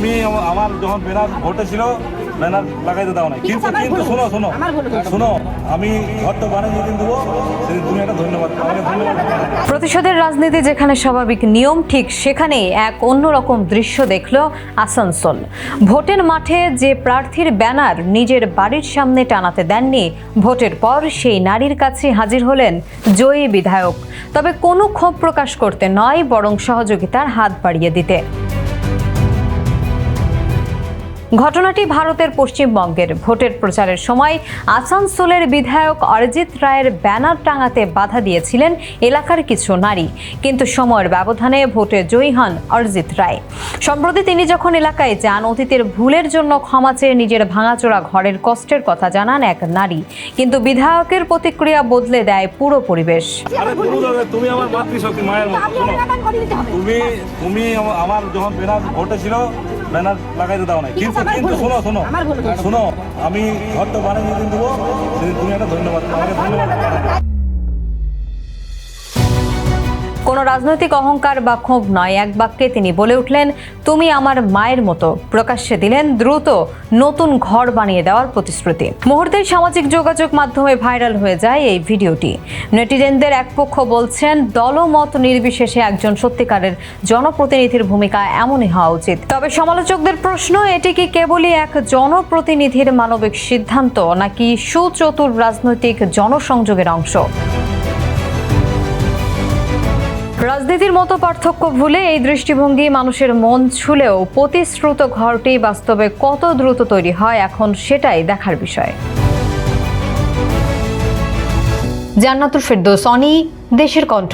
তুমি আমার যখন ব্যানার ভোটে ছিল ব্যানার লাগাইতে দাও না, কিন্তু শোনো শোনো শোনো, আমি ঘর তো বানিয়ে যেদিন দেবো সেদিন তুমি একটা ধন্যবাদ, আমাকে ধন্যবাদ। প্রতিশোধের রাজনীতি যেখানে স্বাভাবিক নিয়ম, ঠিক সেখানেই এক অন্যরকম দৃশ্য দেখল আসানসোল। ভোটের মাঠে যে প্রার্থীর ব্যানার নিজের বাড়ির সামনে টানাতে দেননি, ভোটের পর সেই নারীর কাছে হাজির হলেন জয়ী বিধায়ক, তবে কোনো ক্ষোভ প্রকাশ করতে নয়, বরং সহযোগিতার হাত বাড়িয়ে দিতে। ঘটনাটি ভারতের পশ্চিমবঙ্গের। ভোটের প্রচারের সময় আসানসোলের বিধায়ক অরিজিৎ রায়ের ব্যানার টাঙাতে বাধা দিয়েছিলেন এলাকার কিছু নারী, কিন্তু সময়ের ব্যবধানে ভোটে জয়ী হন অরিজিৎ রায়। সম্প্রতি তিনি যখন এলাকায় যান, অতীতের ভুলের জন্য ক্ষমা চেয়ে নিজের ভাঙাচোরা ঘরের কষ্টের কথা জানান এক নারী, কিন্তু বিধায়কের প্রতিক্রিয়া বদলে দেয় পুরো পরিবেশ। তুমি আমার মাতৃশক্তি, মায়ের মতো। তুমি আমার যখন ব্যানার ভোটে ছিল ব্যানার লাগাইতে দাও না, কিন্তু শোনো শোনো শোনো, আমি ঘর তো বানিয়ে যেদিন দেবো সেদিন তুমি একটা ধন্যবাদ, আমাকে ধন্যবাদ। কোনো রাজনৈতিক অহংকার বা ক্ষোভ নয়, এক বাক্যে তিনি বলে উঠলেন, তুমি আমার মায়ের মতো। প্রকাশ্যে দিলেন দ্রুত নতুন ঘর বানিয়ে দেওয়ার প্রতিশ্রুতি। মুহূর্তেই সামাজিক যোগাযোগ মাধ্যমে ভাইরাল হয়ে যায় এই ভিডিওটি। নেটিজেনদের এক পক্ষ বলছেন, দলমত নির্বিশেষে একজন সত্যিকারের জনপ্রতিনিধির ভূমিকা এমনই হওয়া উচিত। তবে সমালোচকদের প্রশ্ন, এটি কি কেবলই এক জনপ্রতিনিধির মানবিক সিদ্ধান্ত, নাকি সুচতুর রাজনৈতিক জনসংযোগের অংশ? রাজনীতির মতো পার্থক্য ভুলে এই দৃষ্টিভঙ্গি মানুষের মন ছুলেও প্রতিশ্রুত ঘরটি বাস্তবে কত দ্রুত তৈরি হয়, এখন সেটাই দেখার বিষয়। জান্নাতুল ফেরদৌস, অনি, দেশের কণ্ঠ।